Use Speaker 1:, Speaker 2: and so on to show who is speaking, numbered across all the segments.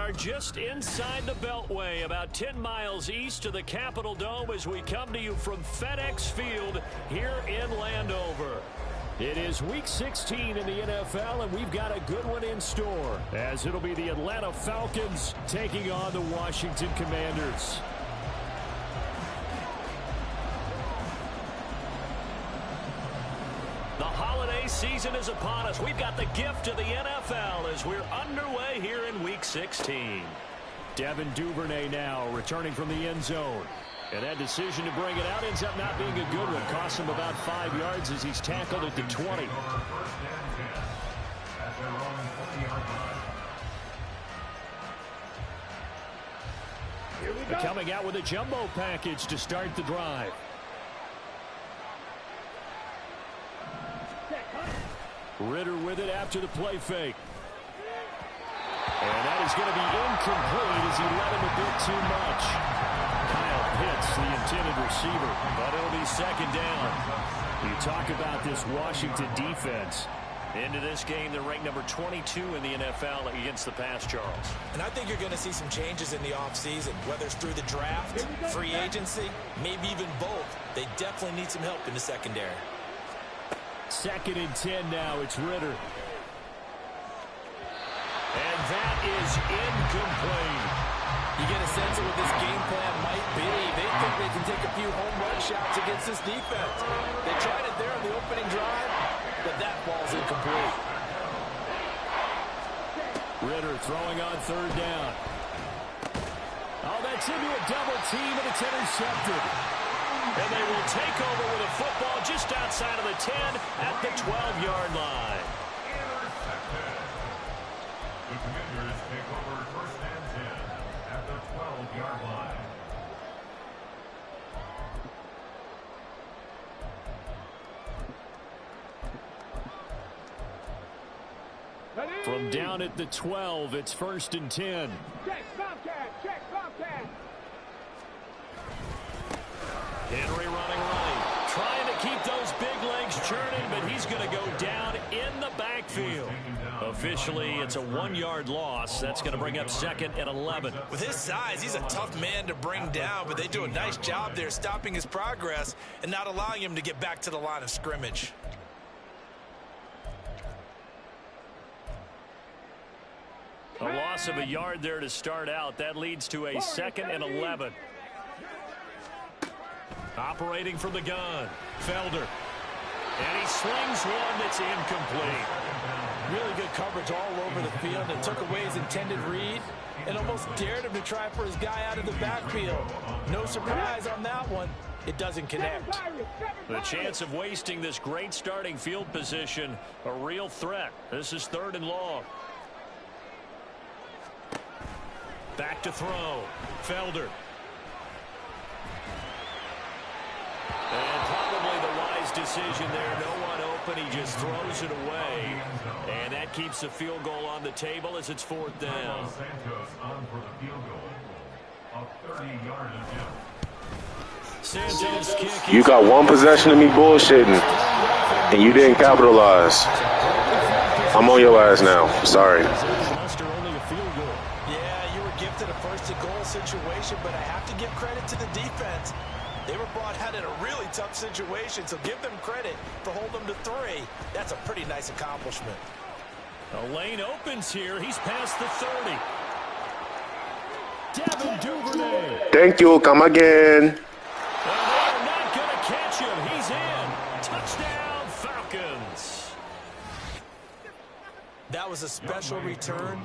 Speaker 1: are just inside the Beltway, about 10 miles east of the Capitol Dome as we come to you from FedEx Field here in Landover. It is Week 16 in the NFL, and we've got a good one in store, as it'll be the Atlanta Falcons taking on the Washington Commanders. The holiday season is upon us. We've got the gift of the NFL as we're underway here in Week 16. Devin Duvernay now returning from the end zone. And that decision to bring it out ends up not being a good one. Costs him about 5 yards as he's tackled at the 20. They're coming out with a jumbo package to start the drive. Ritter with it after the play fake. And that is going to be incomplete as he let him a bit too much. Kyle Pitts, the intended receiver, but it'll be second down. You talk about this Washington defense. Into this game, they're ranked number 22 in the NFL against the pass, Charles. And I think you're going to see some changes in the offseason, whether it's through the draft, free agency, maybe even both. They definitely need some help in the secondary. Second and 10 now. It's Ritter. And that is incomplete. You get a sense of what this game plan might be. They think they can take a few home run shots against this defense. They tried it there on the opening drive, but that ball's incomplete. Ritter throwing on third down. Oh, that's into a double team, and it's intercepted. And they will take over with a football just outside of the 10 at the 12-yard line.
Speaker 2: The Commanders take over first and 10 at the 12-yard line.
Speaker 1: From down at the 12, it's first and 10.
Speaker 3: Check Bobcat, check Bobcat.
Speaker 1: Henry running right, trying to keep those big legs churning, but he's going to go down in the backfield. Officially, it's a 1-yard loss. That's going to bring up second and 11.
Speaker 4: With his size, he's a tough man to bring down, but they do a nice job there stopping his progress and not allowing him to get back to the line of scrimmage.
Speaker 1: A loss of a yard there to start out. That leads to a second and 11. Operating from the gun, Felder. And he slings one that's incomplete.
Speaker 4: Really good coverage all over the field. It took away his intended read and almost dared him to try for his guy out of the backfield. No surprise on that one. It doesn't connect.
Speaker 1: The chance of wasting this great starting field position, a real threat. This is third and long. Back to throw. Felder. And probably the wise decision there. No one open. He just throws it away. And that keeps the field goal on the table as it's fourth down.
Speaker 2: Santos on for the field goal. A 30-yard attempt.
Speaker 1: Santos kick.
Speaker 5: You got one possession of me bullshitting, and you didn't capitalize. I'm on your ass now. Sorry.
Speaker 4: First-and-goal situation, but I have to give credit to the defense. They were brought out in a really tough situation, so give them credit for holding them to 3. That's a pretty nice accomplishment.
Speaker 1: A lane opens here. He's past the 30. Devin Duvernay.
Speaker 5: Thank you. Come again.
Speaker 1: And they're not going to catch him. He's in. Touchdown, Falcons.
Speaker 4: That was a special return,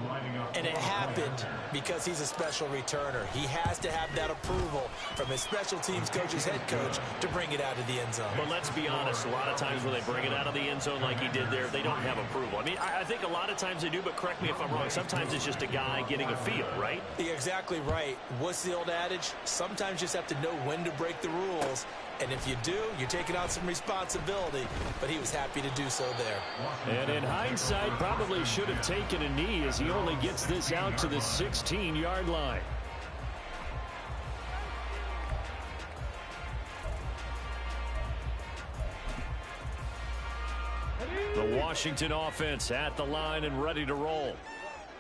Speaker 4: and it happened because he's a special returner. He has to have that approval from his special teams coach's head coach to bring it out of the end zone.
Speaker 1: But let's be honest, a lot of times when they bring it out of the end zone like he did there, they don't have approval. I mean, I think a lot of times they do, but correct me if I'm wrong. Sometimes it's just a guy getting a feel, right?
Speaker 4: You're exactly right. What's the old adage? Sometimes you just have to know when to break the rules. And if you do, you're taking on some responsibility. But he was happy to do so there.
Speaker 1: And in hindsight, probably should have taken a knee as he only gets this out to the 16-yard line. The Washington offense at the line and ready to roll.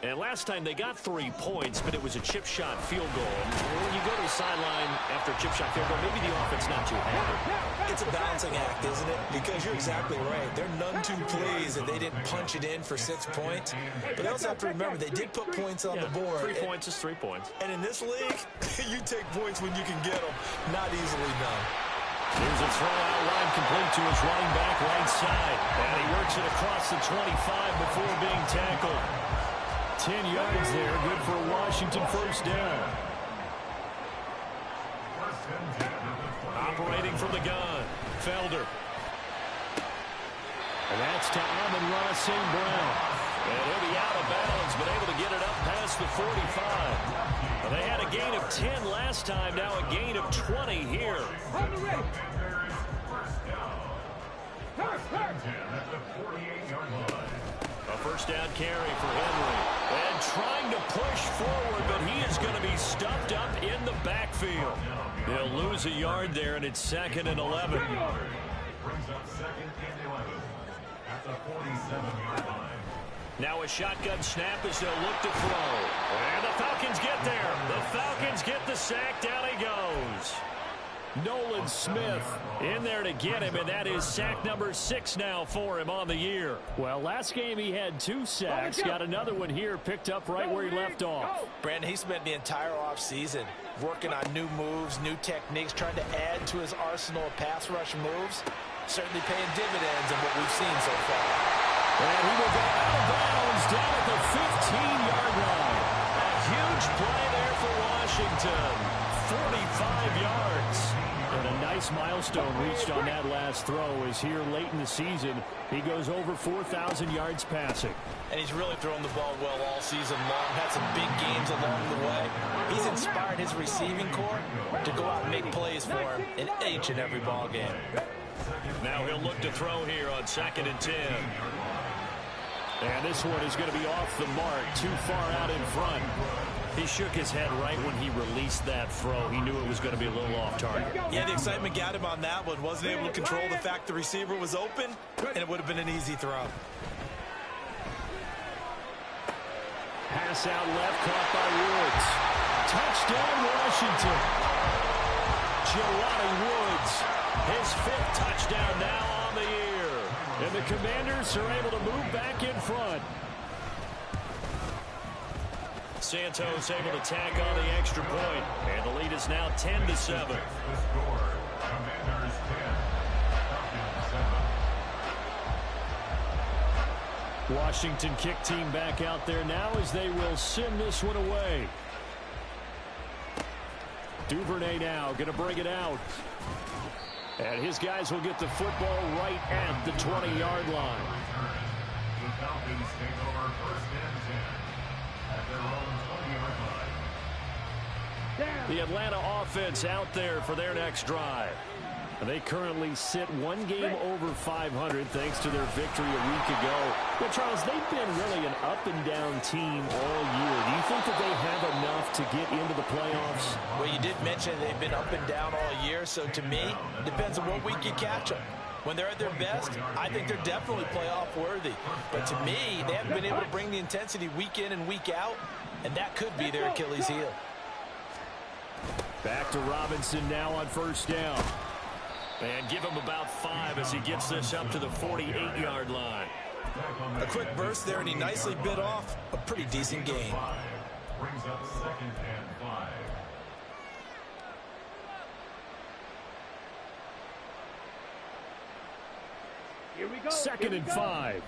Speaker 1: And last time they got 3 points, but it was a chip shot field goal. When you go to the sideline after a chip shot field goal, maybe the offense not too happy.
Speaker 4: It's a balancing act, isn't it? Because you're exactly right. They're none too pleased that they didn't punch it in for 6 points. But they also have to remember they did put points on the board.
Speaker 1: 3 points is 3 points.
Speaker 4: And in this league, you take points when you can get them. Not easily done.
Speaker 1: Here's a throw out line complete to his running back right side. And he works it across the 25 before being tackled. 10 yards there, good for a Washington first down. Operating from the gun, Felder. And that's to Amon-Ra St. Brown. And he'll be out of bounds, but able to get it up past the 45. Well, they had a gain of 10 last time, now a gain of 20 here. A first down carry for Henry. And trying to push forward, but he is going to be stuffed up in the backfield. They'll lose a yard there, and it's 2nd and 11.
Speaker 2: Brings up 2nd and 11 at the 47-yard line.
Speaker 1: Now a shotgun snap as they'll look to throw. And the Falcons get there. The Falcons get the sack. Down he goes. Nolan Smith in there to get him, and that is sack number 6 now for him on the year. Well, last game he had 2 sacks. Got another one here, picked up right where he left off.
Speaker 4: Brandon, he spent the entire offseason working on new moves, new techniques, trying to add to his arsenal of pass rush moves. Certainly paying dividends in what we've seen so far.
Speaker 1: And he will go out of bounds down at the 15-yard line. A huge play there for Washington. 45 yards. And a nice milestone reached on that last throw as here late in the season he goes over 4,000 yards passing.
Speaker 4: And he's really thrown the ball well all season long. Had some big games along the way. He's inspired his receiving corps to go out and make plays for him in each and every ball game.
Speaker 1: Now he'll look to throw here on 2nd and 10. And this one is going to be off the mark, too far out in front. He shook his head right when he released that throw. He knew it was going to be a little off target.
Speaker 4: Yeah, the excitement got him on that one. Wasn't able to control the fact the receiver was open, and it would have been an easy throw.
Speaker 1: Pass out left, caught by Woods. Touchdown, Washington. Jelani Woods, his 5th touchdown now on the year. And the Commanders are able to move back in front. Santos able to tack on the extra point. And the lead is now 10-7.
Speaker 2: The score, Commanders 10, Falcons 7.
Speaker 1: Washington kick team back out there now as they will send this one away. Duvernay now going to bring it out. And his guys will get the football right at the 20-yard line.
Speaker 2: The Falcons take over 1st and 10 at their own 20-yard line.
Speaker 1: The Atlanta offense out there for their next drive. They currently sit 1 game over 500 thanks to their victory a week ago. But, Charles, they've been really an up-and-down team all year. Do you think that they have enough to get into the playoffs?
Speaker 4: Well, you did mention they've been up and down all year, so to me, it depends on what week you catch them. When they're at their best, I think they're definitely playoff worthy. But to me, they haven't been able to bring the intensity week in and week out, and that could be their Achilles heel.
Speaker 1: Back to Robinson now on 1st down. And give him about 5 as he gets this up to the 48-yard line.
Speaker 4: A quick burst there, and he nicely bit off a pretty decent gain.
Speaker 2: Brings up 2nd and 5.
Speaker 3: Here we go.
Speaker 1: 2nd and 5.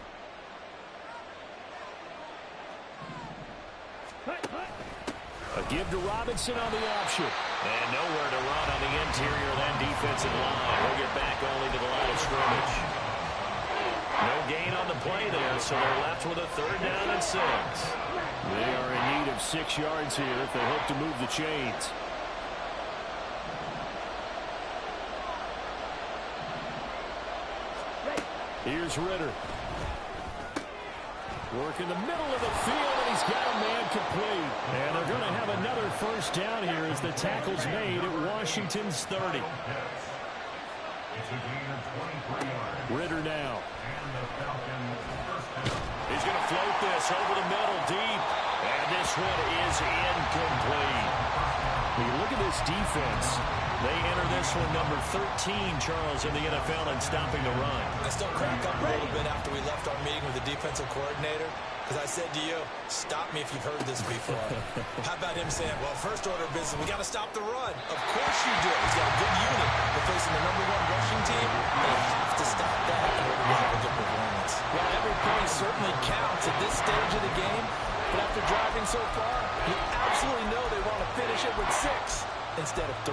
Speaker 1: A give to Robinson on the option. And nowhere to run on the interior of that defensive line. He'll get back only to the line of scrimmage. No gain on the play there, so they're left with a 3rd down and 6. They are in need of 6 yards here if they hope to move the chains. Here's Ritter. Work in the middle of the field, and he's got a man complete. And they're going to have another 1st down here as the tackle's made at Washington's 30.
Speaker 2: It's a gain of 23 yards.
Speaker 1: Ritter now.
Speaker 2: And the Falcons 1st down.
Speaker 1: He's going to float this over the middle deep. And this one is incomplete. When you look at this defense, they enter this one number 13, Charles, in the NFL in stopping the run.
Speaker 4: I still crack up a little bit after we left our meeting with the defensive coordinator, because I said to you, stop me if you've heard this before. How about him saying, well, first order of business, we got to stop the run. Of course you do. He's got a good unit. They're facing the number 1 rushing team. They have to stop that in order to have a good performance. Well, every point certainly counts at this stage of the game, but after driving so far, you absolutely know they want to finish it with 6 instead of 3.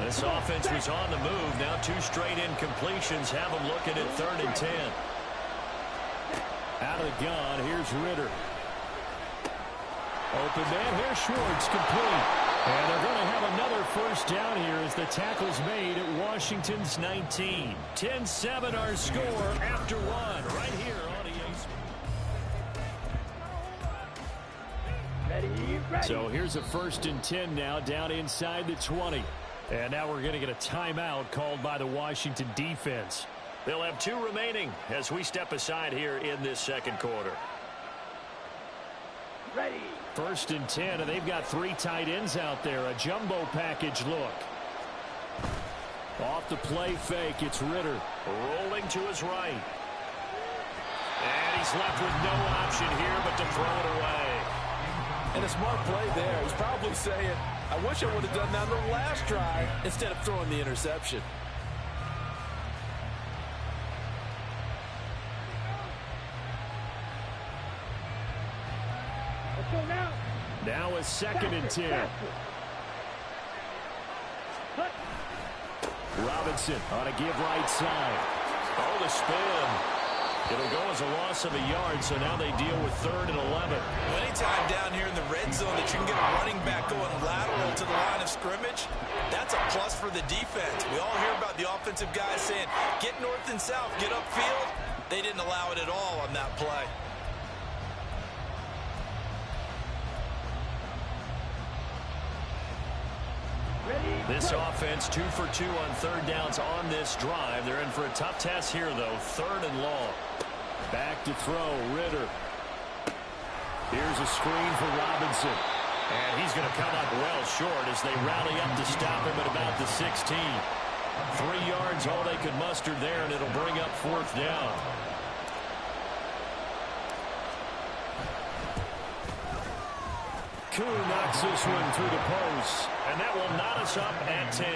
Speaker 1: This offense was on the move. Now 2 straight incompletions have them looking at 3rd and 10. Out of the gun, here's Ritter. Open man, here's Schwartz, complete. And they're going to have another first down here as the tackle's made at Washington's 19. 10-7 our score after 1 right here on EA. So here's a 1st and 10 now down inside the 20. And now we're going to get a timeout called by the Washington defense. They'll have 2 remaining as we step aside here in this second quarter.
Speaker 3: Ready.
Speaker 1: 1st and 10, and they've got 3 tight ends out there. A jumbo package look. Off the play fake, it's Ritter. Rolling to his right. And he's left with no option here but to throw it away.
Speaker 4: And a smart play there. He's probably saying, I wish I would have done that on the last drive instead of throwing the interception.
Speaker 1: Now a 2nd and 10. Robinson on a give right side. Oh, the spin. It'll go as a loss of a yard, so now they deal with 3rd and 11.
Speaker 4: Well, anytime down here in the red zone that you can get a running back going lateral to the line of scrimmage, that's a plus for the defense. We all hear about the offensive guys saying, get north and south, get upfield. They didn't allow it at all on that play.
Speaker 1: This offense 2 for 2 on 3rd downs on this drive. They're in for a tough test here, though. 3rd and long. Back to throw, Ritter. Here's a screen for Robinson. And he's going to come up well short as they rally up to stop him at about the 16. 3 yards, all they could muster there, and it'll bring up 4th down. Koo knocks this one through the post, and that will knot us up at 10.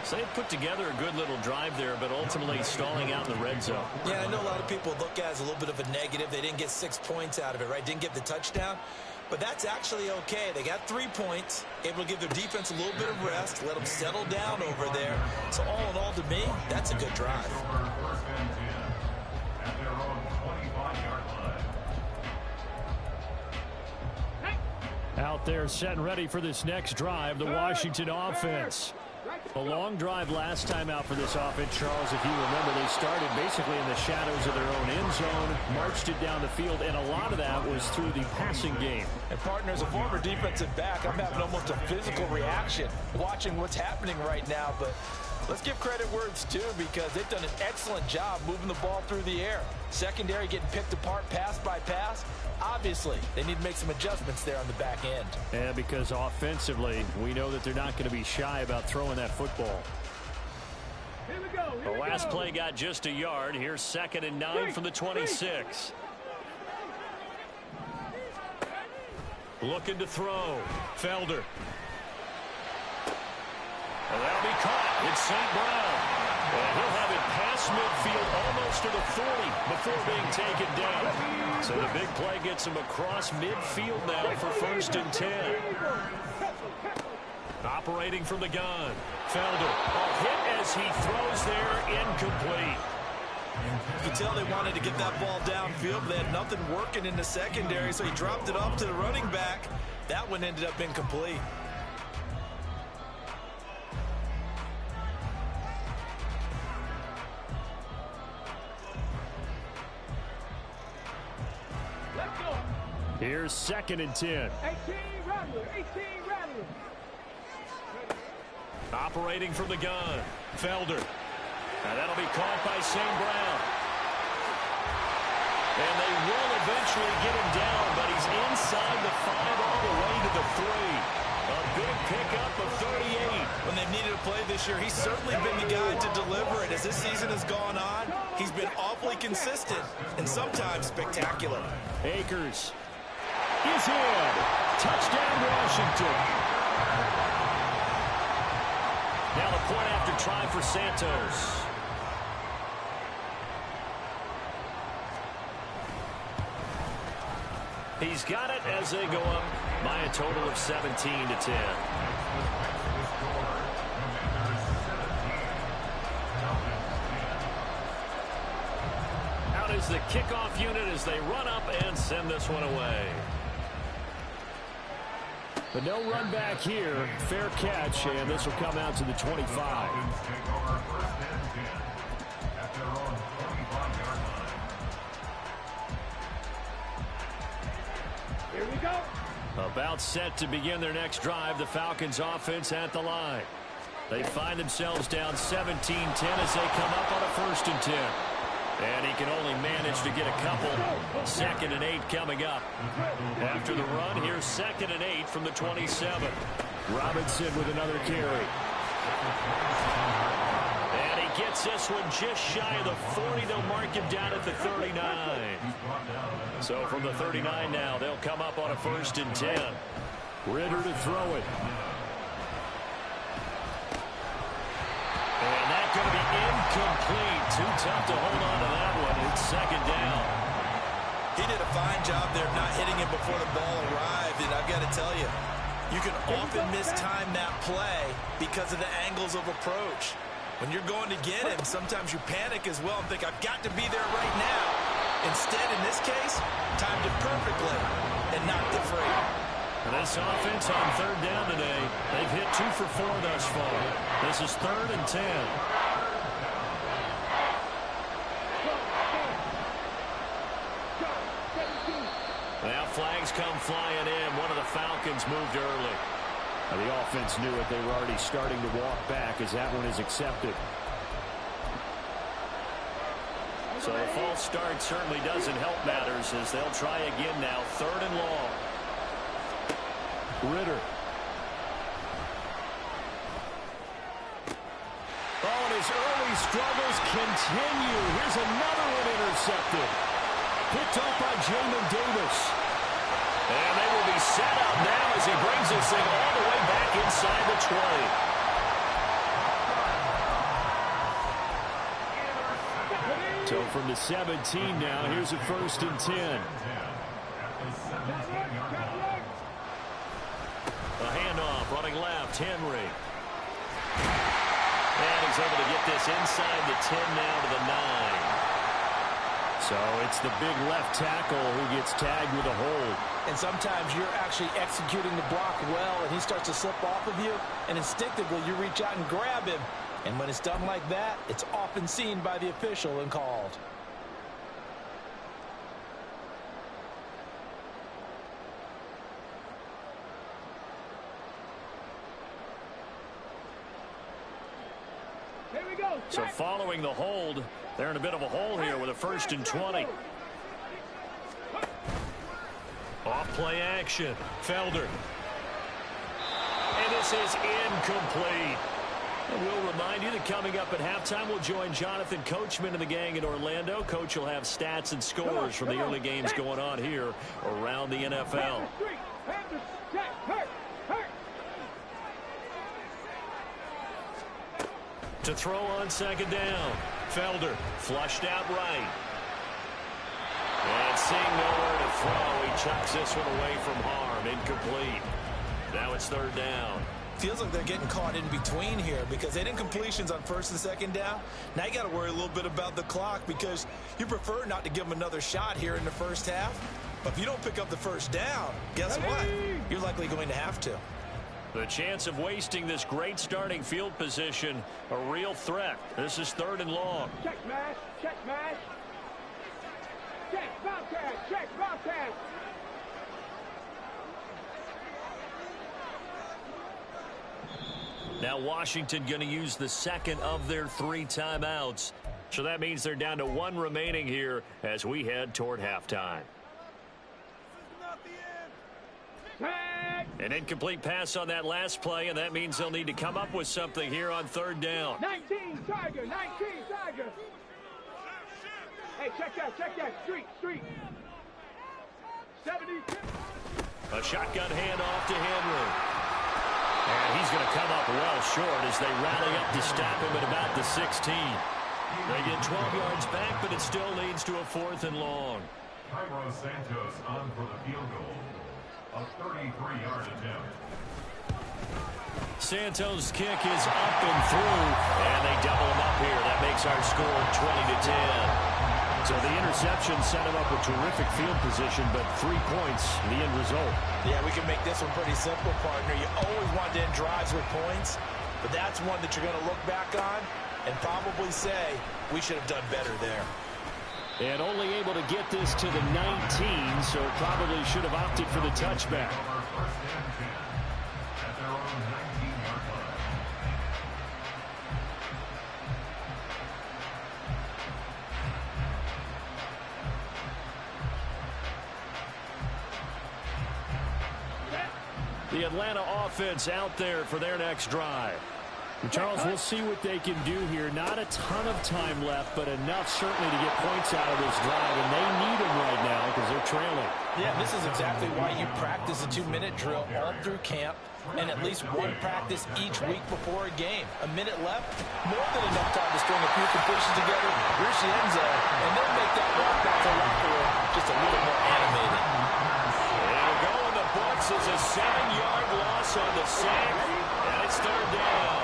Speaker 1: So they put together a good little drive there, but ultimately stalling out in the red zone.
Speaker 4: Yeah, I know a lot of people look at it as a little bit of a negative. They didn't get 6 points out of it, right? Didn't get the touchdown. But that's actually okay. They got 3 points, able to give their defense a little bit of rest, let them settle down over there. So all in all, to me, that's a good drive.
Speaker 2: At their own 25-yard line.
Speaker 1: Out there set and ready for this next drive, the Washington offense. A long drive last time out for this offense, Charles. If you remember, they started basically in the shadows of their own end zone, marched it down the field, and a lot of that was through the passing game.
Speaker 4: And, partner, as a former defensive back, I'm having almost a physical reaction watching what's happening right now. But let's give credit where it's due, because they've done an excellent job moving the ball through the air. Secondary getting picked apart pass by pass. Obviously, they need to make some adjustments there on the back end.
Speaker 1: And because offensively, we know that they're not going to be shy about throwing that football.
Speaker 3: Here we go.
Speaker 1: The last play got just a yard. Here's 2nd and 9 from the 26. Looking to throw. Felder. And that'll be caught. It's St. Brown. And he'll have it past midfield almost to the 40 before being taken down. So the big play gets him across midfield now for 1st and 10. Operating from the gun. Felder. A hit as he throws there, incomplete.
Speaker 4: You can tell they wanted to get that ball downfield, but they had nothing working in the secondary, so he dropped it off to the running back. That one ended up incomplete.
Speaker 1: Here's 2nd and 10.
Speaker 3: 18 Rattler. 18 Rattler.
Speaker 1: Operating from the gun. Felder. And that'll be caught by St. Brown. And they will eventually get him down, but he's inside the 5 all the way to the 3. A big pickup of 38.
Speaker 4: When they've needed a play this year, he's certainly been the guy to deliver it. As this season has gone on, he's been awfully consistent and sometimes spectacular.
Speaker 1: Akers is in. Touchdown, Washington. Now the point after try for Santos. He's got it as they go up by a total of 17-10. Out is the kickoff unit as they run up and send this one away. But no run back here. Fair catch, and this will come out to the 25.
Speaker 3: Here we go.
Speaker 1: About set to begin their next drive. The Falcons offense at the line. They find themselves down 17-10 as they come up on a 1st and 10. And he can only manage to get a couple. 2nd and 8 coming up. After the run, here's 2nd and 8 from the 27. Robinson with another carry. And he gets this one just shy of the 40. They'll mark him down at the 39. So from the 39 now, they'll come up on a 1st and 10. Ritter to throw it. And that's going to be incomplete. Too tough to hold on to that one. It's 2nd down.
Speaker 4: He did a fine job there of not hitting it before the ball arrived, and I've got to tell you, you can often mistime that play because of the angles of approach. When you're going to get him, sometimes you panic as well and think, I've got to be there right now. Instead, in this case, timed it perfectly and knocked it free.
Speaker 1: And this offense on 3rd down today, they've hit 2 for 4 thus far. This is 3rd and 10. Now flags come flying in. One of the Falcons moved early. The offense knew it. They were already starting to walk back as that one is accepted. So the false start certainly doesn't help matters as they'll try again now. 3rd and long. Ritter. Oh, and his early struggles continue. Here's another one intercepted. Picked up by Jamin Davis. And they will be set up now as he brings this thing all the way back inside the 20. So from the 17 now, here's a 1st and 10. A handoff, running left, Henry. And he's able to get this inside the 10 now to the 9. So it's the big left tackle who gets tagged with a hold.
Speaker 4: And sometimes you're actually executing the block well, and he starts to slip off of you, and instinctively you reach out and grab him. And when it's done like that, it's often seen by the official and called.
Speaker 3: Here we go.
Speaker 1: So following the hold, they're in a bit of a hole here with a 1st and 20. Off play action. Felder. And this is incomplete. And we'll remind you that coming up at halftime, we'll join Jonathan Coachman and the gang in Orlando. Coach will have stats and scores from the early games going on here around the NFL. To throw on 2nd down. Felder flushed out right. And seeing nowhere to throw, he chucks this one away from harm. Incomplete. Now it's 3rd down.
Speaker 4: Feels like they're getting caught in between here because they didn't completions on 1st and 2nd down. Now you got to worry a little bit about the clock because you prefer not to give them another shot here in the 1st half. But if you don't pick up the 1st down, guess what? You're likely going to have to.
Speaker 1: The chance of wasting this great starting field position, a real threat. This is 3rd and long.
Speaker 3: Check smash, check smash. Check, Bobcat, check, Bobcat.
Speaker 1: Now Washington going to use the second of their 3 timeouts. So that means they're down to 1 remaining here as we head toward halftime. An incomplete pass on that last play, and that means they'll need to come up with something here on 3rd down.
Speaker 3: 19, Tiger, 19, Tiger. Hey, check that, street. 70.
Speaker 1: A shotgun handoff to Henry. And he's going to come up well short as they rally up to stop him at about the 16. They get 12 yards back, but it still leads to a 4th and long.
Speaker 2: Cairo Santos on for the field goal. A 33-yard attempt.
Speaker 1: Santos' kick is up and through, and they double him up here. That makes our score 20-10. So the interception set him up a terrific field position, but 3 points, the end result.
Speaker 4: Yeah, we can make this one pretty simple, partner. You always want to end drives with points, but that's one that you're going to look back on and probably say, we should have done better there.
Speaker 1: And only able to get this to the 19, so probably should have opted for the touchback.
Speaker 2: First and 10 at their own 19-yard line.
Speaker 1: The Atlanta offense out there for their next drive. And Charles, we'll see what they can do here. Not a ton of time left, but enough certainly to get points out of this drive, and they need them right now because they're trailing.
Speaker 4: Yeah, this is exactly why you practice a 2-minute drill all through camp and at least one practice each week before a game. A minute left, more than enough time to string a few completions together, reach the end zone, and then make that walk back to the locker room just a little more animated.
Speaker 1: It'll go in the books as a 7-yard loss on the sack, and it's 3rd down.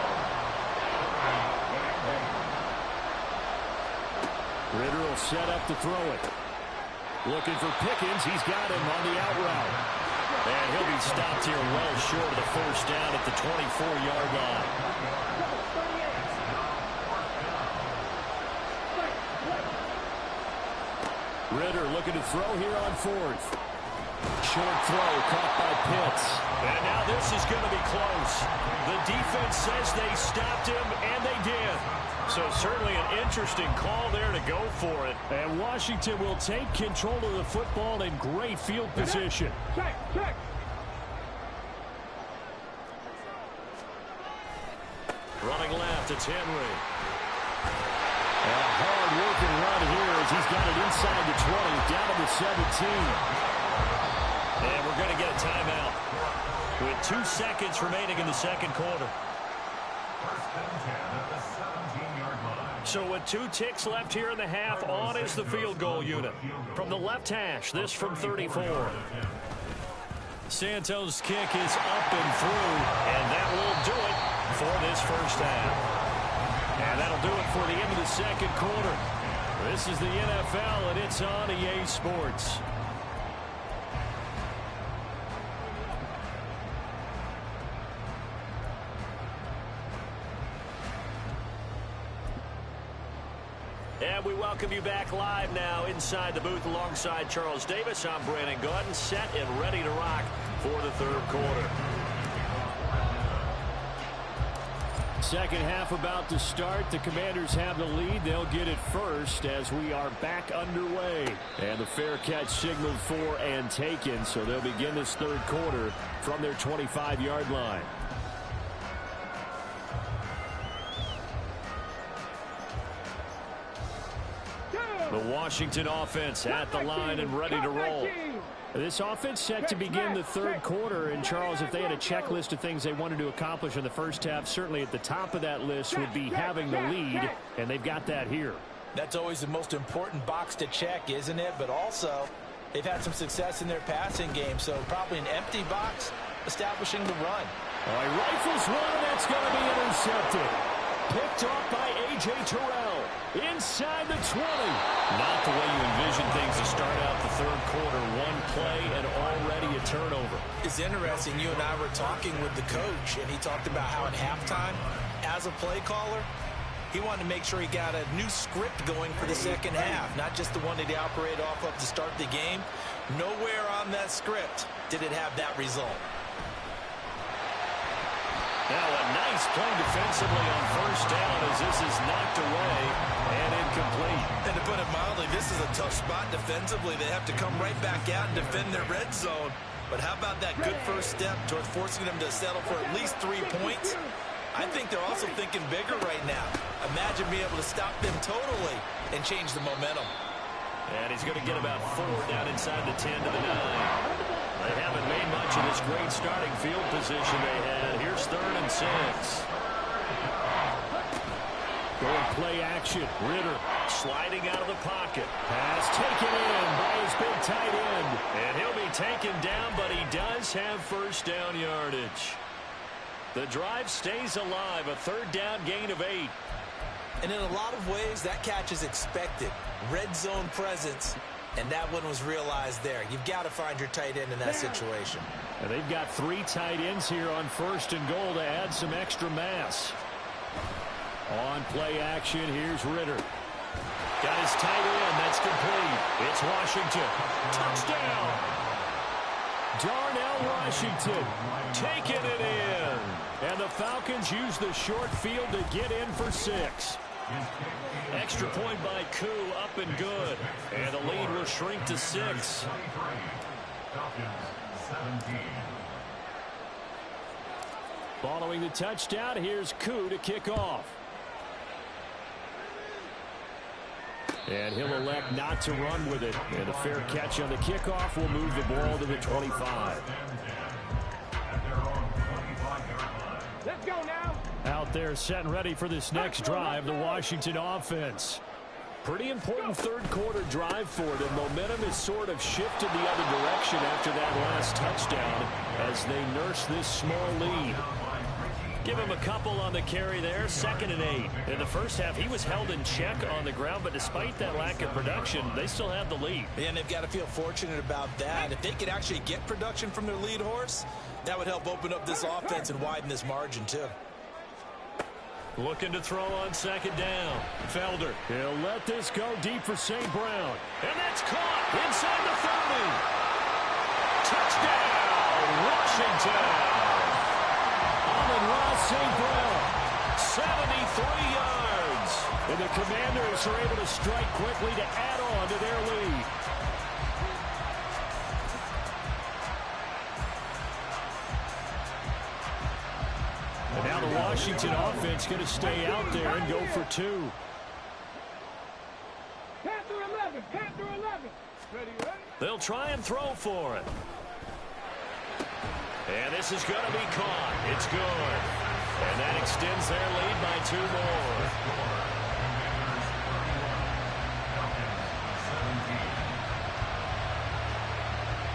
Speaker 1: Ritter will set up to throw it. Looking for Pickens. He's got him on the out route. And he'll be stopped here well short of the 1st down at the 24-yard line. Ritter looking to throw here on 4th. Short throw caught by Pitts. And now this is going to be close. The defense says they stopped him, and they did. So certainly an interesting call there to go for it. And Washington will take control of the football in great field position.
Speaker 3: Check.
Speaker 1: Running left, it's Henry. And a hard-working run here as he's got it inside the 20, down to the 17. And we're going to get a timeout with 2 seconds remaining in the 2nd quarter.
Speaker 2: First and 10 at the 17-yard line.
Speaker 1: So with 2 ticks left here in the half, on is the field goal unit. From the left hash, this from 34. Santos' kick is up and through, and that will do it for this 1st half. And that'll do it for the end of the 2nd quarter. This is the NFL, and it's on EA Sports. And we welcome you back live now inside the booth alongside Charles Davis. I'm Brandon Gordon, set and ready to rock for the 3rd quarter. Second half about to start. The Commanders have the lead. They'll get it first as we are back underway. And the fair catch signaled for and taken, so they'll begin this 3rd quarter from their 25-yard line. The Washington offense at the line and ready to roll. This offense set to begin the 3rd quarter, and Charles, if they had a checklist of things they wanted to accomplish in the 1st half, certainly at the top of that list would be having the lead, and they've got that here.
Speaker 4: That's always the most important box to check, isn't it? But also, they've had some success in their passing game, so probably an empty box establishing the run.
Speaker 1: All right, rifles one, that's going to be intercepted. Picked off by A.J. Terrell inside the 20. Not the way you envision things to start out the 3rd quarter. 1 play and already a turnover.
Speaker 4: It's interesting. You and I were talking with the coach, and he talked about how at halftime, as a play caller, he wanted to make sure he got a new script going for the 2nd half, not just the one that he operated off of to start the game. Nowhere on that script did it have that result.
Speaker 1: Now a nice play defensively on first down as this is knocked away and incomplete.
Speaker 4: And to put it mildly, this is a tough spot defensively. They have to come right back out and defend their red zone. But how about that good first step towards forcing them to settle for at least 3 points? I think they're also thinking bigger right now. Imagine being able to stop them totally and change the momentum.
Speaker 1: And he's going to get about 4 down inside the 10 to the 9. They haven't made much of this great starting field position they had. Here's 3rd and 6. Going play action. Ritter sliding out of the pocket. Pass taken in by his big tight end. And he'll be taken down, but he does have first down yardage. The drive stays alive. A 3rd down gain of 8.
Speaker 4: And in a lot of ways, that catch is expected. Red zone presence, and that one was realized there. You've got to find your tight end in that situation.
Speaker 1: And they've got 3 tight ends here on 1st and goal to add some extra mass. On play action, here's Ritter. Got his tight end. That's complete. It's Washington. Touchdown. Darnell Washington taking it in. And the Falcons use the short field to get in for 6. Extra point by Koo, up and good. And the lead will shrink to 6. Following the touchdown, here's Koo to kick off. And he'll elect not to run with it. And a fair catch on the kickoff will move the ball to the 25.
Speaker 3: Let's go now.
Speaker 1: Out there set and ready for this next drive, the Washington offense. Pretty important 3rd quarter drive for them. Momentum has sort of shifted the other direction after that last touchdown as they nurse this small lead. Give him a couple on the carry there, 2nd and 8. In the first half, he was held in check on the ground, but despite that lack of production, they still have the lead.
Speaker 4: And they've got to feel fortunate about that. If they could actually get production from their lead horse, that would help open up this offense and widen this margin, too.
Speaker 1: Looking to throw on 2nd down. Felder. He'll let this go deep for St. Brown. And that's caught inside the 30. Touchdown, Washington. Amon-Ra St. Brown, 73 yards. And the Commanders are able to strike quickly to add on to their lead. And now the Washington offense going to stay out there and go for 2.
Speaker 3: Panther 11. Panther 11. Ready, ready.
Speaker 1: They'll try and throw for it. And this is going to be caught. It's good. And that extends their lead by 2 more.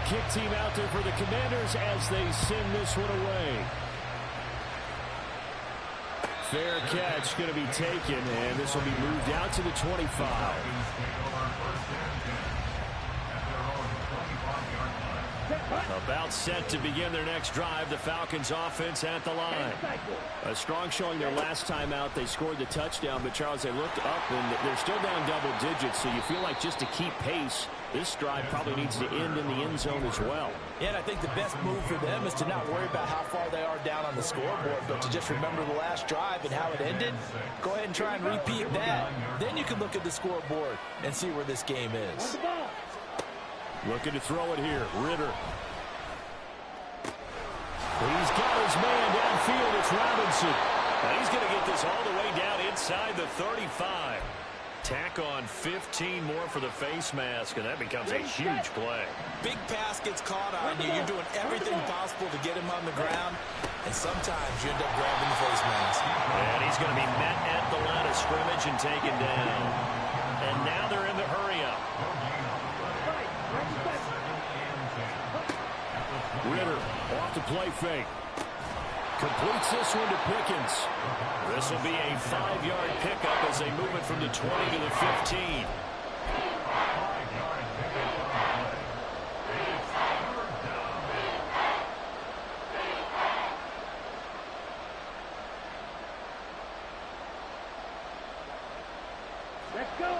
Speaker 1: Kick team out there for the Commanders as they send this one away. Fair catch going to be taken, and this will be moved out to the 25. About set to begin their next drive. The Falcons offense at the line. A strong showing their last time out. They scored the touchdown, but Charles, they looked up and they're still down double digits, so you feel like just to keep pace, this drive probably needs to end in the end zone as well.
Speaker 4: Yeah, and I think the best move for them is to not worry about how far they are down on the scoreboard, but to just remember the last drive and how it ended. Go ahead and try and repeat that. Then you can look at the scoreboard and see where this game is.
Speaker 1: Looking to throw it here. Ritter. He's got his man downfield. It's Robinson. And he's going to get this all the way down inside the 35. Tack on 15 more for the face mask, and that becomes a huge play.
Speaker 4: Big pass gets caught on you. You're doing everything possible to get him on the ground, and sometimes you end up grabbing the face mask.
Speaker 1: And he's going to be met at the line of scrimmage and taken down. And now they're in the hurry-up. Ritter off the play fake. Completes this one to Pickens. This will be a 5-yard pickup as they move it from the 20 to the 15.
Speaker 3: Let's go.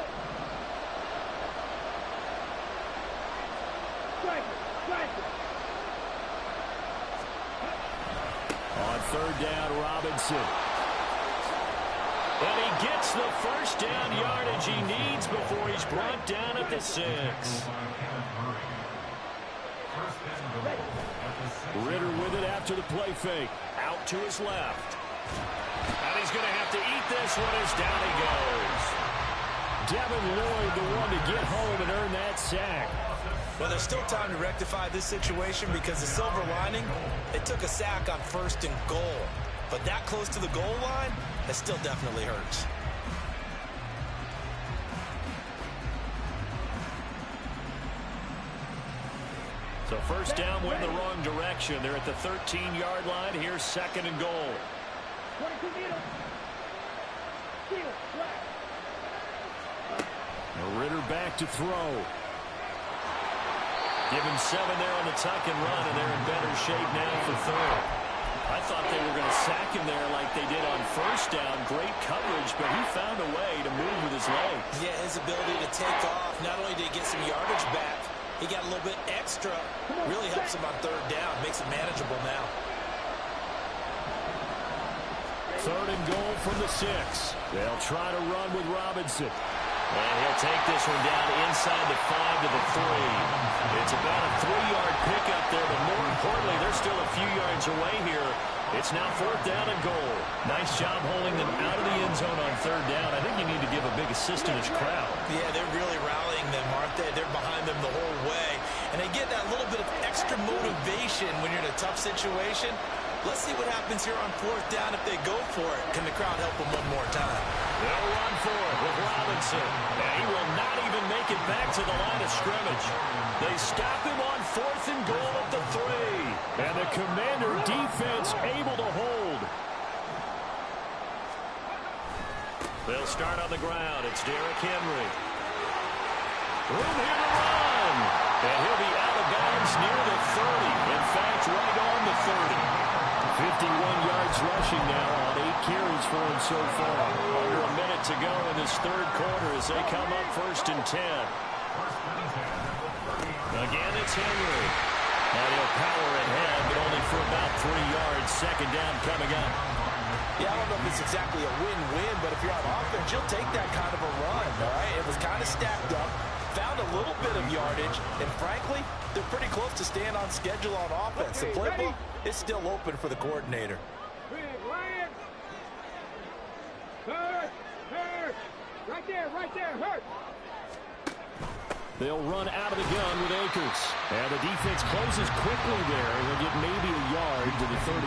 Speaker 3: Strike it. Strike it.
Speaker 1: On third down, Robinson. And he gets the first down yardage he needs before he's brought down at the 6. Ritter with it after the play fake. Out to his left. And he's going to have to eat this one as down he goes. Devin Lloyd, the one to get home and earn that sack.
Speaker 4: Well, there's still time to rectify this situation because the silver lining, it took a sack on 1st and goal. But that close to the goal line, that still definitely hurts.
Speaker 1: So first down went the wrong direction. They're at the 13-yard line. Here's 2nd and goal. Ritter back to throw. Give him 7 there on the tuck and run, and they're in better shape now for 3rd. I thought they were going to sack him there like they did on first down. Great coverage, but he found a way to move with his legs.
Speaker 4: Yeah, his ability to take off. Not only did he get some yardage back, he got a little bit extra. Really helps him on 3rd down. Makes it manageable now.
Speaker 1: 3rd and goal from the 6. They'll try to run with Robinson. And he'll take this one down inside the 5 to the 3. It's about a 3-yard pickup there, but more importantly, they're still a few yards away here. It's now 4th down and goal. Nice job holding them out of the end zone on 3rd down. I think you need to give a big assist to this crowd.
Speaker 4: Yeah, they're really rallying them, aren't they? They're behind them the whole way. And they get that little bit of extra motivation when you're in a tough situation. Let's see what happens here on 4th down if they go for it. Can the crowd help them one more time?
Speaker 1: They'll run for it with Robinson. And he will not even make it back to the line of scrimmage. They stop him on 4th and goal at the 3. And the Commander defense able to hold. They'll start on the ground. It's Derrick Henry. Room here to run. And he'll be out of bounds near the 30. In fact, right on the 30. 51 yards rushing now on 8 carries for him so far. Under a minute to go in this 3rd quarter as they come up 1st and 10. Again, it's Henry. And he'll power ahead, but only for about 3 yards. 2nd down coming up.
Speaker 4: Yeah, I don't know if it's exactly a win-win, but if you're on offense, you'll take that kind of a run, all right? It was kind of stacked up. Found a little bit of yardage, and frankly, they're pretty close to staying on schedule on offense. The playbook is still open for the coordinator.
Speaker 3: Right there, hurt.
Speaker 1: They'll run out of the gun with Akers. And the defense closes quickly there, and they'll get maybe a yard to the 33.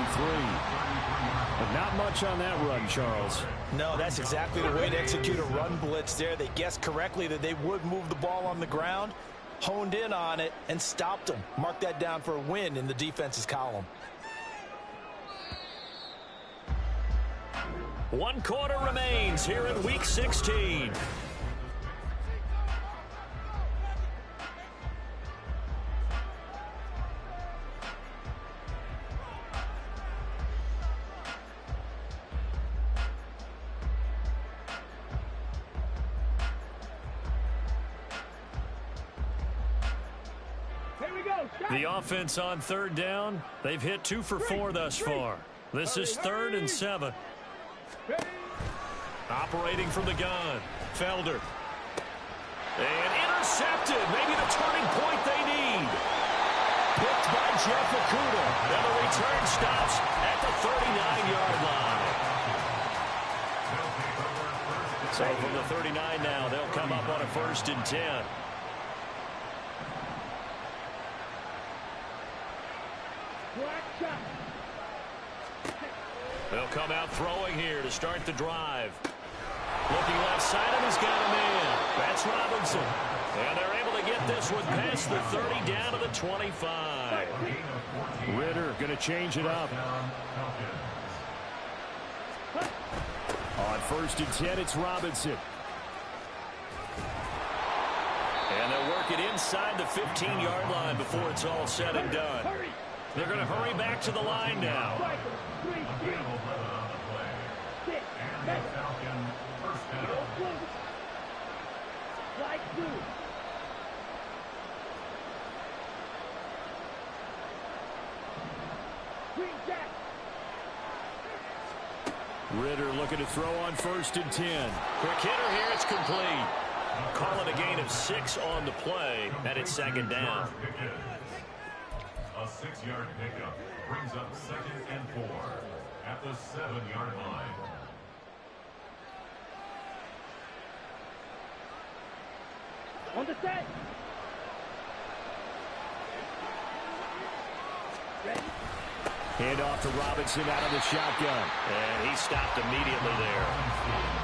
Speaker 1: But not much on that run, Charles.
Speaker 4: No, that's exactly the way to execute a run blitz there. They guessed correctly that they would move the ball on the ground, honed in on it, and stopped them. Mark that down for a win in the defense's column.
Speaker 1: 1 quarter remains here in Week 16. The offense on 3rd down, they've hit 2 for 4 thus far. This is 3rd and 7. Operating from the gun, Felder. And intercepted, maybe the turning point they need. Picked by Jeff Okudah. And the return stops at the 39-yard line. So from the 39 now, they'll come up on a 1st and 10. They'll come out throwing here to start the drive. Looking left side, and he's got a man. That's Robinson. And they're able to get this one past the 30 down to the 25. Ritter going to change it up. On 1st and 10, it's Robinson. And they'll work it inside the 15-yard line before it's all said and done. They're going to hurry back to the line now. Ritter looking to throw on 1st and 10.
Speaker 6: Quick hitter here. It's complete. Call it a gain of 6 on the play, and it's 2nd down.
Speaker 2: A 6-yard pickup brings up 2nd and 4 at the 7-yard line.
Speaker 3: On the set. Ready?
Speaker 1: Hand off to Robinson out of the shotgun.
Speaker 6: And he stopped immediately there.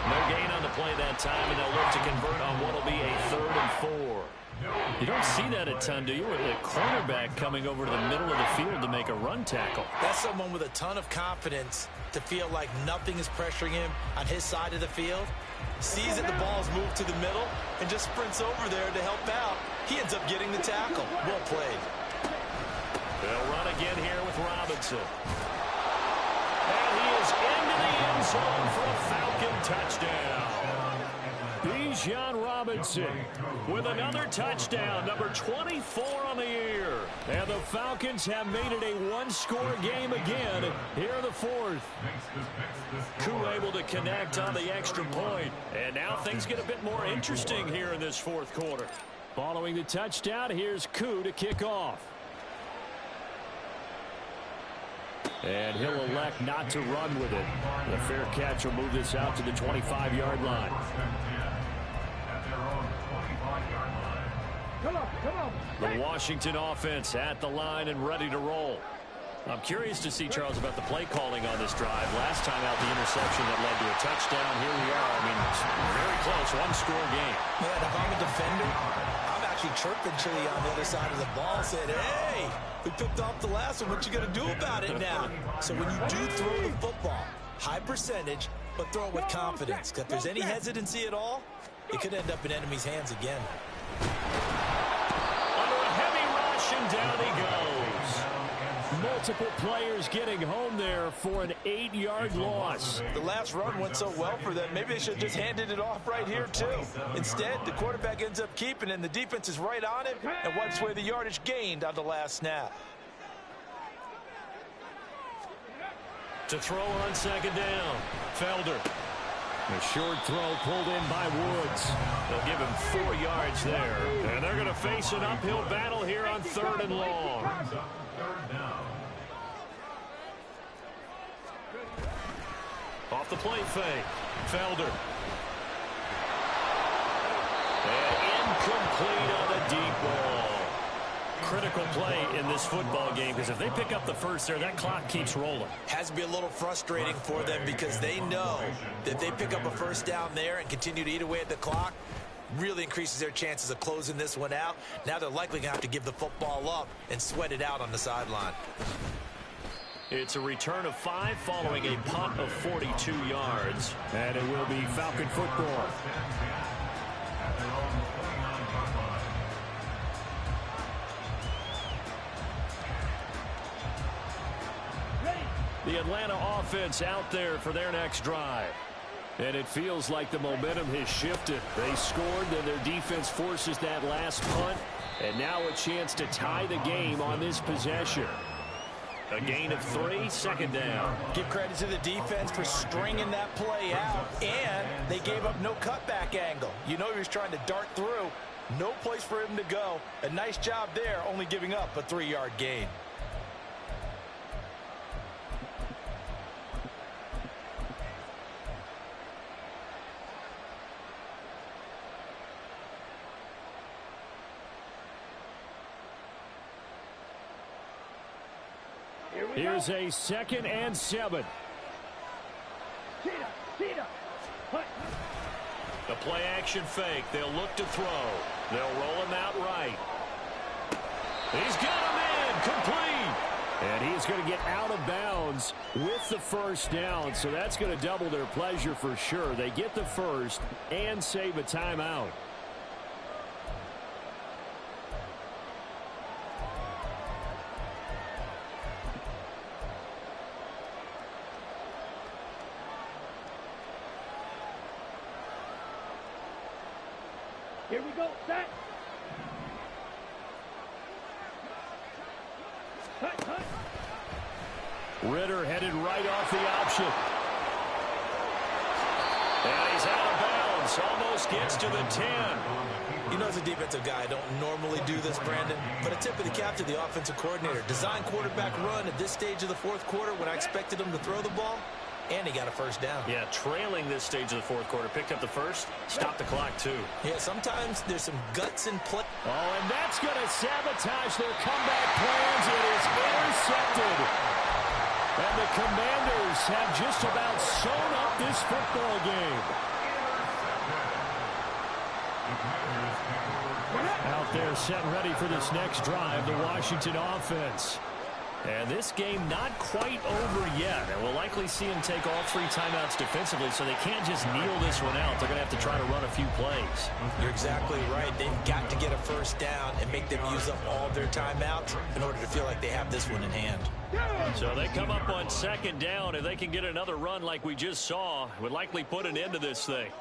Speaker 6: No gain on the play that time, and they'll look to convert on what will be a 3rd and 4.
Speaker 1: You don't see that a ton, do you? With the cornerback coming over to the middle of the field to make a run tackle.
Speaker 4: That's someone with a ton of confidence to feel like nothing is pressuring him on his side of the field. Sees that the ball's moved to the middle and just sprints over there to help out. He ends up getting the tackle. Well played.
Speaker 1: They'll run again here with Robinson. And he is into the end zone for a Falcon touchdown. Bijan Robinson with another touchdown, number 24 on the year. And the Falcons have made it a one-score game again here in the 4th. Koo able to connect on the extra point. And now things get a bit more interesting here in this 4th quarter. Following the touchdown, here's Koo to kick off. And he'll elect not to run with it. The fair catch will move this out to the 25-yard line.
Speaker 3: Come on.
Speaker 1: The Washington offense at the line and ready to roll. I'm curious to see, Charles, about the play calling on this drive. Last time out, the interception that led to a touchdown. Here we are. I mean, it's very close, one-score game.
Speaker 4: Man, if I'm a defender, I'm actually chirping Chili on the other side of the ball, saying, hey, we picked off the last one. What you going to do about it now? So when you do throw the football, high percentage, but throw it with confidence. If there's any hesitancy at all, it could end up in enemy's hands again.
Speaker 1: Under a heavy rush, and down he goes. Multiple players getting home there for an 8-yard loss.
Speaker 4: The last run went so well for them. Maybe they should have just handed it off right here, too. Instead, the quarterback ends up keeping it, and the defense is right on him and wipes away the yardage gained on the last snap.
Speaker 1: To throw on 2nd down, Felder. A short throw pulled in by Woods. They'll give him 4 yards there. And they're going to face an uphill battle here on 3rd and long. Off the play fake. Felder. And incomplete on the deep ball. Critical play in this football game, because if they pick up the first there, that clock keeps rolling.
Speaker 4: Has to be a little frustrating for them because they know that if they pick up a first down there and continue to eat away at the clock, really increases their chances of closing this one out. Now they're likely going to have to give the football up and sweat it out on the sideline.
Speaker 1: It's a return of 5 following a punt of 42 yards. And it will be Falcon football. The Atlanta offense out there for their next drive. And it feels like the momentum has shifted. They scored, then their defense forces that last punt. And now a chance to tie the game on this possession. A gain of 3, 2nd down.
Speaker 4: Give credit to the defense for stringing that play out. And they gave up no cutback angle. You know he was trying to dart through. No place for him to go. A nice job there, only giving up a 3-yard gain.
Speaker 1: Here's a 2nd and 7. The play action fake. They'll look to throw. They'll roll him out right. He's got him in. Complete. And he's going to get out of bounds with the first down. So that's going to double their pleasure for sure. They get the first and save a timeout.
Speaker 3: Here we go, set.
Speaker 1: Ritter headed right off the option.
Speaker 6: And he's out of bounds. Almost gets to the 10.
Speaker 4: You know, as a defensive guy, I don't normally do this, Brandon, but a tip of the cap to the offensive coordinator. Design quarterback run at this stage of the fourth quarter when I expected him to throw the ball, and he got a first down.
Speaker 6: Yeah, trailing this stage of the fourth quarter. Picked up the first, stopped the clock, too.
Speaker 4: Yeah, sometimes there's some guts in play.
Speaker 1: Oh, and that's going to sabotage their comeback plans. It is intercepted. And the Commanders have just about sewn up this football game. Out there set ready for this next drive, the Washington offense. And this game not quite over yet. And we'll likely see them take all 3 timeouts defensively, so they can't just kneel this one out. They're going to have to try to run a few plays.
Speaker 4: You're exactly right. They've got to get a first down and make them use up all their timeouts in order to feel like they have this one in hand.
Speaker 6: So they come up on second down. If they can get another run like we just saw, it would likely put an end to this thing.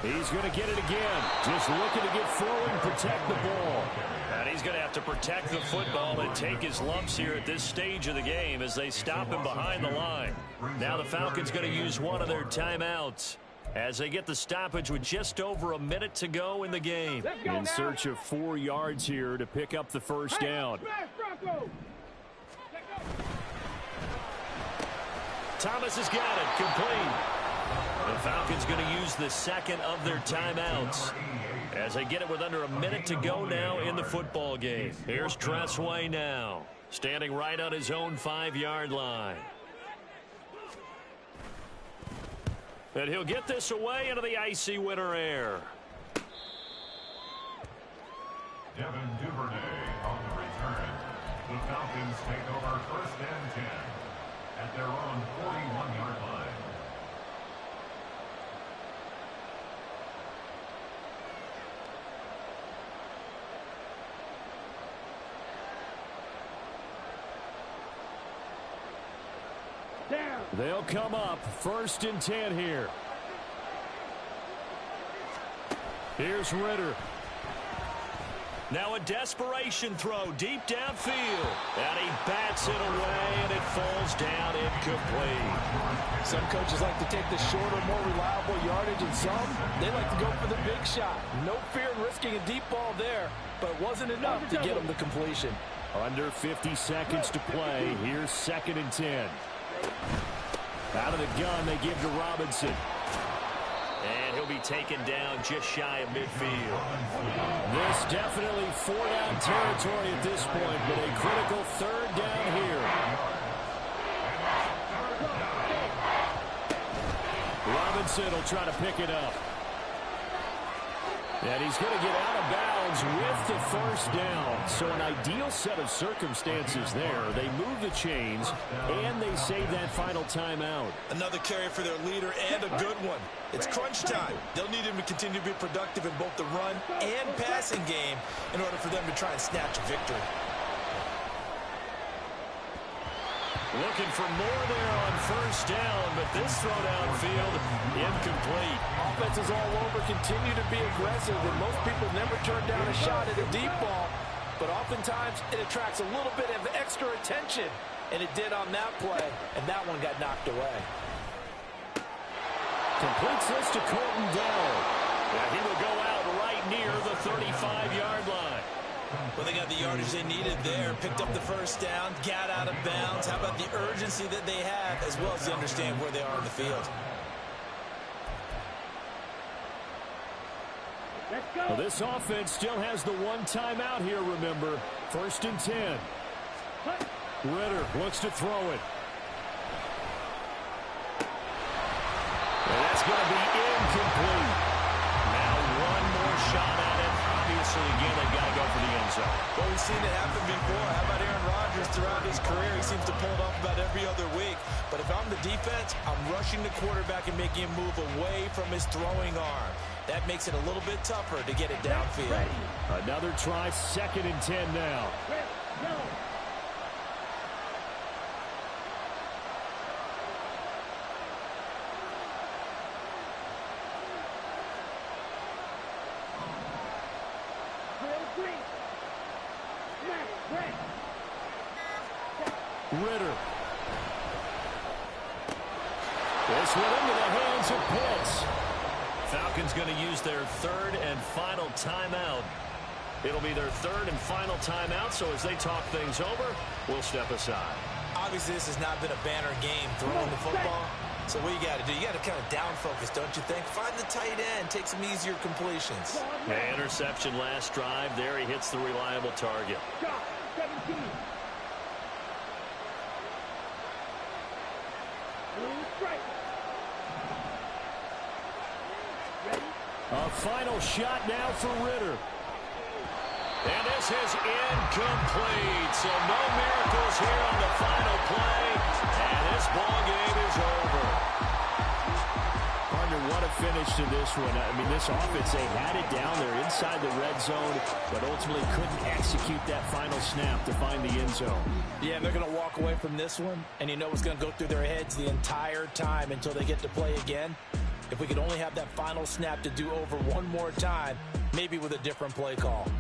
Speaker 1: He's going to get it again. Just looking to get forward and protect the ball.
Speaker 6: And he's going to have to protect the football and take his lumps here at this stage of the game as they stop him behind the line. Now the Falcons going to use one of their timeouts as they get the stoppage with just over a minute to go in the game.
Speaker 1: In search of 4 yards here to pick up the first down.
Speaker 6: Thomas has got it. Complete. The Falcons going to use the second of their timeouts as they get it with under a minute to go now in the football game. Here's Tressway now, standing right on his own 5-yard line. And he'll get this away into the icy winter air.
Speaker 2: Devin Duvernay on the return. The Falcons take over first and 10 at their own 41-yard line.
Speaker 1: They'll come up first and 10 here. Here's Ritter.
Speaker 6: Now a desperation throw deep downfield. And he bats it away, and it falls down incomplete.
Speaker 4: Some coaches like to take the shorter, more reliable yardage, and some, they like to go for the big shot. No fear in risking a deep ball there, but it wasn't enough to get them the completion.
Speaker 1: Under 50 seconds to play. Here's second and 10. Out of the gun, they give to Robinson.
Speaker 6: And he'll be taken down just shy of midfield.
Speaker 1: This definitely 4-down territory at this point, but a critical 3rd down here. Robinson will try to pick it up. And he's going to get out of bounds with the first down. So an ideal set of circumstances there. They move the chains, and they save that final timeout.
Speaker 4: Another carry for their leader, and a good one. It's crunch time. They'll need him to continue to be productive in both the run and passing game in order for them to try and snatch a victory.
Speaker 6: Looking for more there on first down, but this throw downfield, incomplete.
Speaker 4: Offenses all over continue to be aggressive, and most people never turn down a shot at a deep ball. But oftentimes, it attracts a little bit of extra attention, and it did on that play, and that one got knocked away.
Speaker 1: Completes this to Colton Dell.
Speaker 6: Yeah, he will go out right near the 35-yard line.
Speaker 4: Well, they got the yardage they needed there, picked up the first down, got out of bounds. How about the urgency that they have, as well as they understand where they are on the field?
Speaker 1: Well, this offense still has the 1 timeout here, remember. First and 10. Ritter looks to throw it. And that's going to be incomplete. Now one more shot at it. Obviously, again, they've got to go for the end zone.
Speaker 4: Well, we've seen it happen before. How about Aaron Rodgers throughout his career? He seems to pull it off about every other week. But if I'm the defense, I'm rushing the quarterback and making him move away from his throwing arm. That makes it a little bit tougher to get it downfield.
Speaker 1: Another try, second and 10 now. Ritter. This went into the hands of Pitts.
Speaker 6: Falcons going to use their third and final timeout. It'll be their third and final timeout, so as they talk things over, we'll step aside.
Speaker 4: Obviously, this has not been a banner game throwing the football. So what you got to do, you got to kind of down focus, don't you think? Find the tight end, take some easier completions.
Speaker 6: Interception last drive. There he hits the reliable target.
Speaker 3: 17.
Speaker 1: A final shot now for Ritter.
Speaker 6: And this is incomplete. So no miracles here on the final play. And this ball game is over.
Speaker 1: Partner, what a finish to this one. I mean, this offense, they had it down there inside the red zone, but ultimately couldn't execute that final snap to find the end zone.
Speaker 4: Yeah, and they're going to walk away from this one, and you know what's going to go through their heads the entire time until they get to play again. If we could only have that final snap to do over one more time, maybe with a different play call.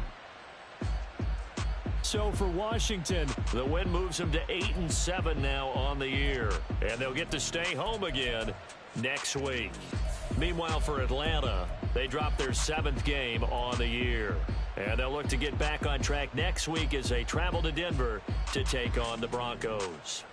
Speaker 6: So for Washington, the win moves them to 8-7 now on the year. And they'll get to stay home again next week. Meanwhile, for Atlanta, they dropped their 7th game on the year. And they'll look to get back on track next week as they travel to Denver to take on the Broncos.